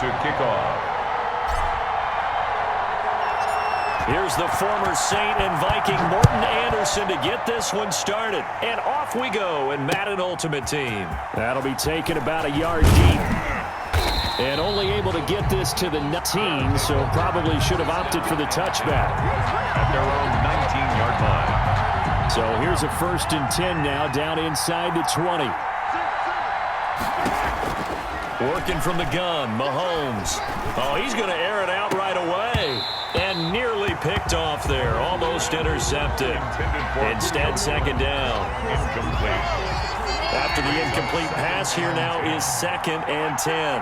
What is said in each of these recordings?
to kick off. Here's the former Saint and Viking Morton Anderson to get this one started. And off we go in Madden Ultimate Team. That'll be taken about a yard deep. And only able to get this to the 19, so probably should have opted for the touchback. At their own 19-yard line. So here's a 1st and 10 now, down inside the 20. Working from the gun, Mahomes. Oh, he's going to air it out right away. And nearly picked off there, almost intercepted. Instead, 2nd down. Incomplete. After the incomplete pass, here now is 2nd and 10.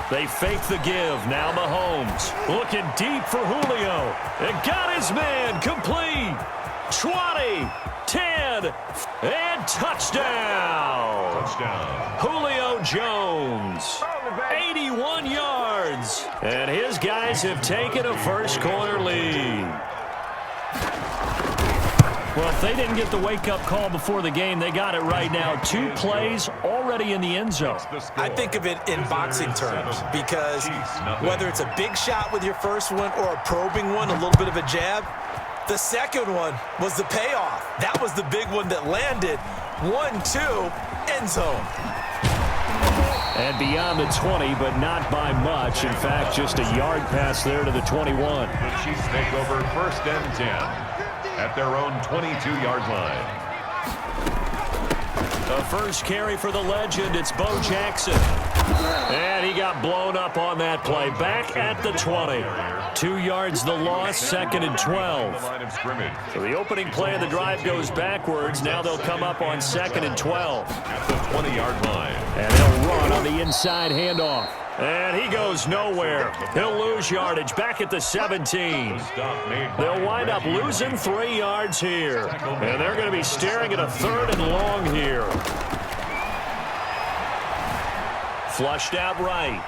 They fake the give. Now Mahomes looking deep for Julio. And got his man complete. 20, 10, and touchdown. Touchdown. Julio Jones, 81 yards. And his guys have taken a first-quarter lead. Well, if they didn't get the wake-up call before the game, they got it right now. 2 plays already in the end zone. I think of it in boxing terms because whether it's a big shot with your first one or a probing one, a little bit of a jab, the second one was the payoff. That was the big one that landed. 1-2, end zone. And beyond the 20, but not by much. In fact, just a yard pass there to the 21. The Chiefs take over 1st and 10 at their own 22-yard line. The first carry for the legend, it's Bo Jackson. And he got blown up on that play. Back at the 20. 2 yards the loss, 2nd and 12. So the opening play of the drive goes backwards. Now they'll come up on 2nd and 12. At the 20-yard line. And they'll run on the inside handoff. And he goes nowhere. He'll lose yardage back at the 17. They'll wind up losing 3 yards here. And they're going to be staring at a 3rd and long here. Flushed out right.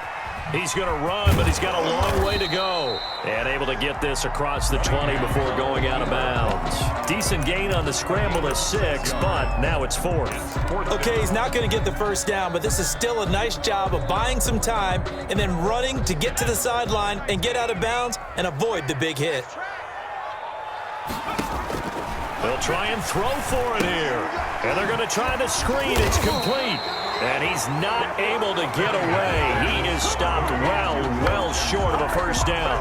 He's going to run, but he's got a long way to go. And able to get this across the 20 before going out of bounds. Decent gain on the scramble to 6, but now it's 4th. Okay, he's not going to get the first down, but this is still a nice job of buying some time and then running to get to the sideline and get out of bounds and avoid the big hit. They'll try and throw for it here. And they're going to try the screen. It's complete. And he's not able to get away. He is stopped well short of a first down.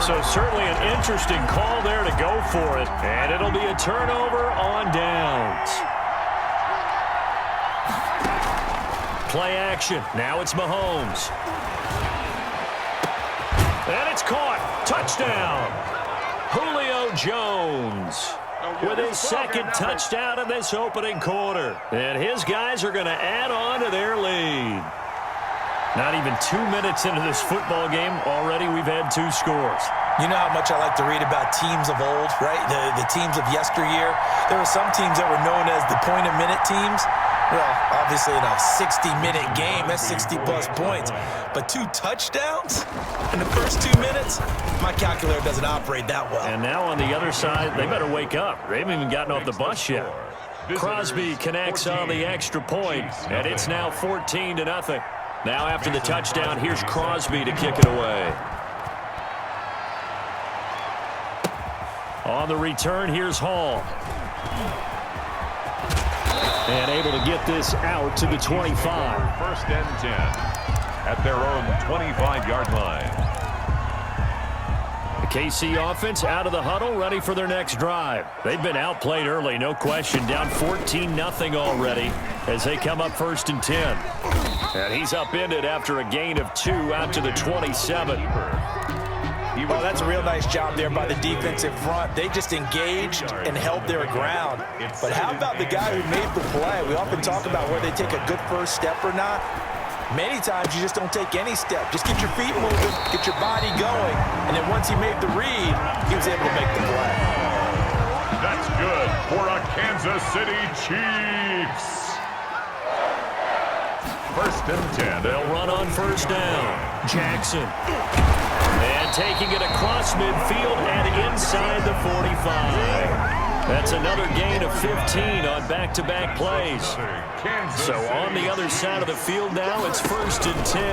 So certainly an interesting call there to go for it. And it'll be a turnover on downs. Play action. Now it's Mahomes. And it's caught. Touchdown. Julio Jones with his 2nd touchdown in this opening quarter. And his guys are going to add on to their lead. Not even 2 minutes into this football game, already we've had 2 scores. You know how much I like to read about teams of old, right? The teams of yesteryear. There were some teams that were known as the point-a-minute teams. Well, obviously in a 60-minute game, that's 60-plus points. But 2 touchdowns in the first 2 minutes? My calculator doesn't operate that well. And now on the other side, they better wake up. They haven't even gotten off the bus yet. Crosby connects on the extra point, and it's now 14-0. Now after the touchdown, here's Crosby to kick it away. On the return, here's Hall. And able to get this out to the 25. 1st and 10 at their own 25-yard line. The KC offense out of the huddle, ready for their next drive. They've been outplayed early, no question. Down 14-0 already as they come up 1st and 10. And he's upended after a gain of 2 out to the 27. Oh, that's a real nice job there by the defensive front. They just engaged and held their ground. But how about the guy who made the play? We often talk about whether they take a good first step or not. Many times you just don't take any step. Just get your feet moving, get your body going, and then once he made the read, he was able to make the play. That's good for a Kansas City Chiefs. 1st and 10. They'll run on 1st down. Jackson. And taking it across midfield and inside the 45. That's another gain of 15 on back-to-back plays. So on the other side of the field now, it's 1st and 10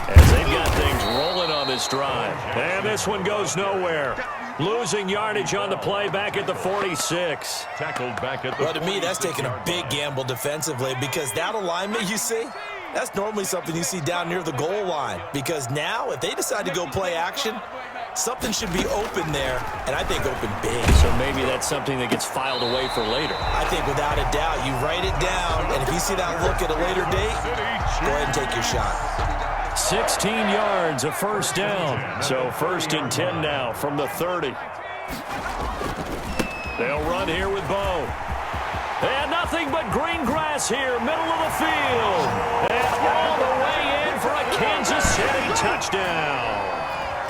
as they've got things rolling on this drive. And this one goes nowhere. Losing yardage on the play back at the 46. Tackled back at the Well, to me, that's taking a big gamble defensively because that alignment you see, that's normally something you see down near the goal line. Because now, if they decide to go play action, something should be open there, and I think open big. So maybe that's something that gets filed away for later. I think without a doubt, you write it down, and if you see that look at a later date, go ahead and take your shot. 16 yards, a 1st down. So 1st and 10 now from the 30. They'll run here with Bo. And nothing but green grass here, middle of the field. And all the way in for a Kansas City touchdown.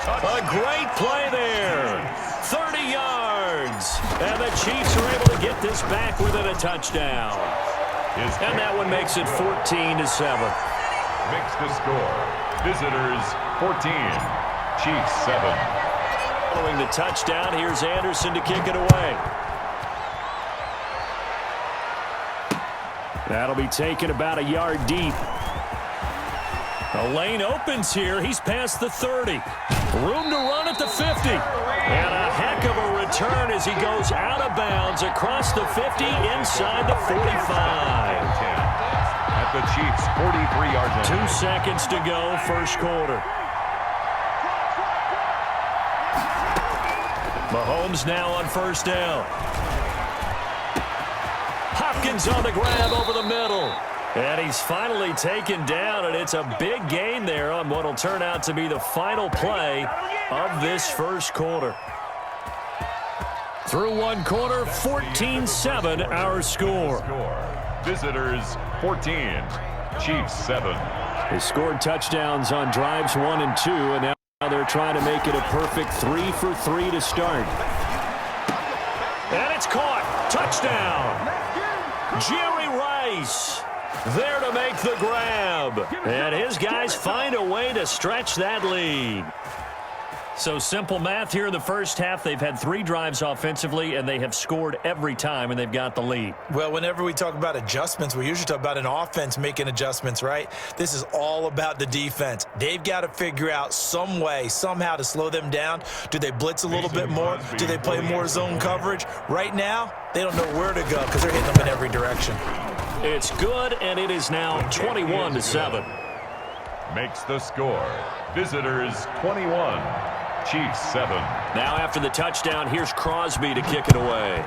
A great play there. 30 yards. And the Chiefs are able to get this back within a touchdown. And that one makes it 14-7. Makes the score. Visitors 14, Chiefs 7. Following the touchdown, here's Anderson to kick it away. That'll be taken about a yard deep. A lane opens here. He's past the 30. Room to run at the 50. And a heck of a return as he goes out of bounds across the 50 inside the 45. At the Chiefs' 43-yard line. 2 seconds to go, 1st quarter. Mahomes now on 1st down. Hopkins on the grab over the middle. And he's finally taken down, and it's a big gain there on what will turn out to be the final play of this 1st quarter. Through 1 quarter, 14-7 our score. Visitors 14, Chiefs 7. They scored touchdowns on drives 1 and 2, and now they're trying to make it a perfect 3 for 3 to start. And it's caught. Touchdown. Jerry Rice there to make the grab. And his guys find a way to stretch that lead. So simple math here in the 1st half. They've had 3 drives offensively, and they have scored every time, and they've got the lead. Well, whenever we talk about adjustments, we usually talk about an offense making adjustments, right? This is all about the defense. They've got to figure out some way, somehow to slow them down. Do they blitz a little bit more? Do they play more zone coverage? Right now, they don't know where to go because they're hitting them in every direction. It's good, and it is now 21-7. Makes the score. Visitors 21. Chiefs 7. Now after the touchdown, here's Crosby to kick it away.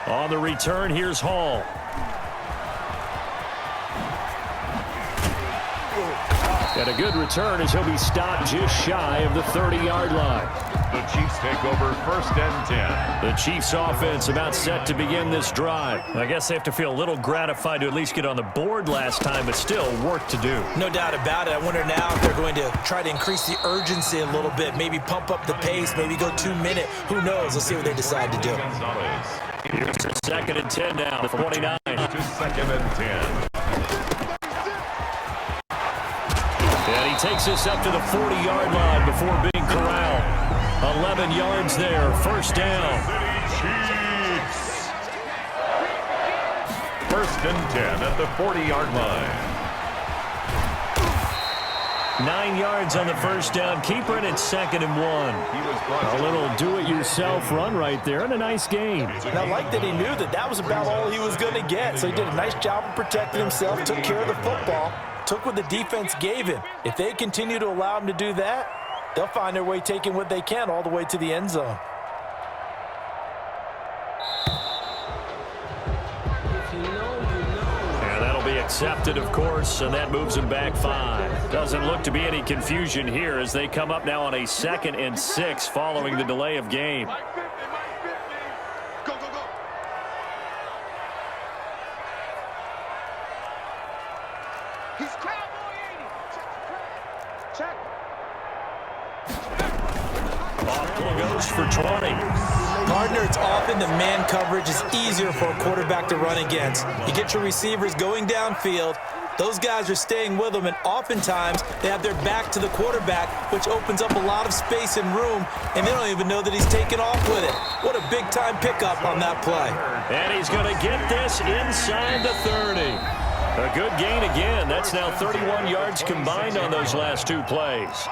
On the return, here's Hall. And a good return as he'll be stopped just shy of the 30-yard line. The Chiefs take over 1st and 10. The Chiefs offense about set to begin this drive. I guess they have to feel a little gratified to at least get on the board last time, but still work to do. No doubt about it. I wonder now if they're going to try to increase the urgency a little bit, maybe pump up the pace, maybe go 2-minute. Who knows? Let's see what they decide to do. Here's a 2nd and 10 now, 49. To 2nd and 10. And he takes us up to the 40-yard line before being corralled. 11 yards there, 1st down. Chiefs. 1st and 10 at the 40-yard line. 9 yards on the 1st down. Keeper, and it's 2nd and 1. A little do-it-yourself run right there, and a nice game. And I like that he knew that that was about all he was going to get. So he did a nice job of protecting himself, took care of the football, took what the defense gave him. If they continue to allow him to do that, they'll find their way taking what they can all the way to the end zone. And that'll be accepted, of course, and that moves them back 5. Doesn't look to be any confusion here as they come up now on a 2nd and 6 following the delay of game. Goes for 20. Gardner, it's often the man coverage is easier for a quarterback to run against. You get your receivers going downfield, Those guys are staying with him, and oftentimes they have their back to the quarterback, which opens up a lot of space and room, and they don't even know that he's taken off with it. What a big-time pickup on that play. And he's going to get this inside the 30. A good gain again. That's now 31 yards combined on those last two plays.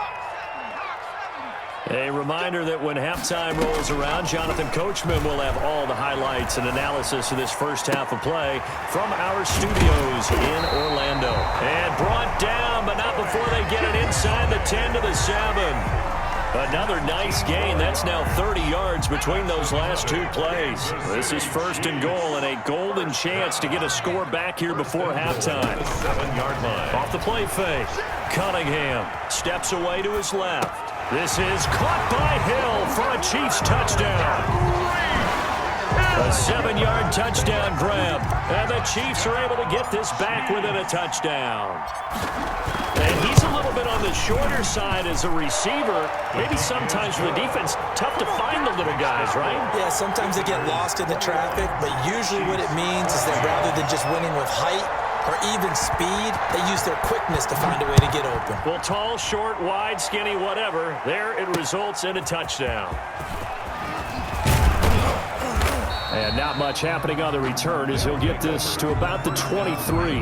A reminder that when halftime rolls around, Jonathan Coachman will have all the highlights and analysis of this first half of play from our studios in Orlando. And brought down, but not before they get it inside the 10 to the 7. Another nice gain. That's now 30 yards between those last two plays. This is first and goal and a golden chance to get a score back here before halftime. 7-yard line. Off the play fake. Cunningham steps away to his left. This is caught by Hill for a Chiefs touchdown. A 7-yard touchdown grab. And the Chiefs are able to get this back within a touchdown. And he's a little bit on the shorter side as a receiver. Maybe sometimes for the defense, tough to find the little guys, right? Yeah, sometimes they get lost in the traffic, but usually what it means is that rather than just winning with height or even speed, they use their quickness to find a way to get open. Well, tall, short, wide, skinny, whatever, there it results in a touchdown. And not much happening on the return as he'll get this to about the 23.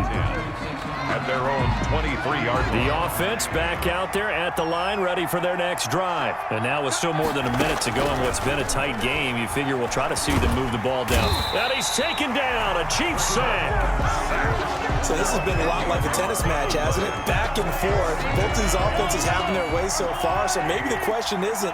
At their own 23-yard line. The offense back out there at the line, ready for their next drive. And now with still more than a minute to go in what's been a tight game, you figure we'll try to see them move the ball down. And he's taken down, a Chiefs sack. So this has been a lot like a tennis match, hasn't it? Back and forth. Both these offenses having their way so far, so maybe the question isn't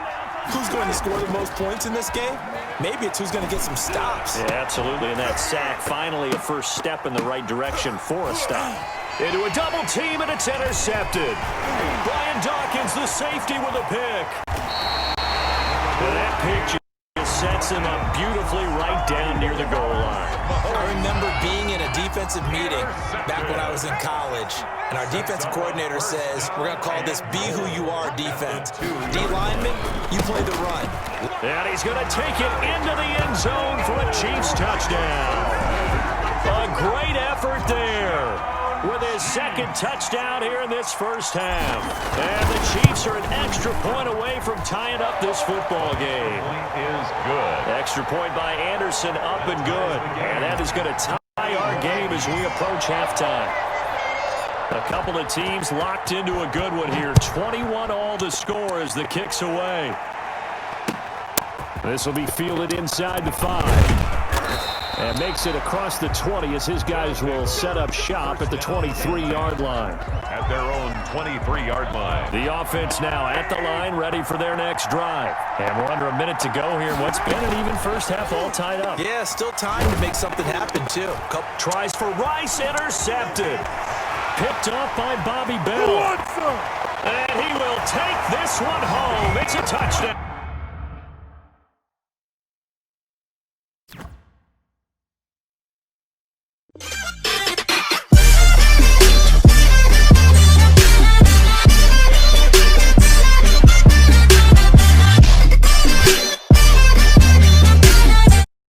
who's going to score the most points in this game. Maybe it's who's going to get some stops. Yeah, absolutely. And that sack, finally a first step in the right direction for a stop. Into a double team, and it's intercepted. Brian Dawkins, the safety, with a pick. And that pick just sets him up beautifully right down near the goal line. I remember being in a defensive meeting back when I was in college, and our defensive coordinator says, we're going to call this Be Who You Are defense. D lineman, you play the run. And he's going to take it into the end zone for a Chiefs touchdown. A great effort there with his second touchdown here in this first half. And the Chiefs are an extra point away from tying up this football game. Point is good. Extra point by Anderson, up and good. And that is going to tie our game as we approach halftime. A couple of teams locked into a good one here. 21-all the score as the kick's away. This will be fielded inside the 5. And makes it across the 20 as his guys will set up shop at the 23-yard line. At their own 23-yard line. The offense now at the line, ready for their next drive. And we're under a minute to go here. What's been an even first half all tied up. Yeah, still time to make something happen, too. Tries for Rice, intercepted. Picked off by Bobby Bell. And he will take this one home. It's a touchdown.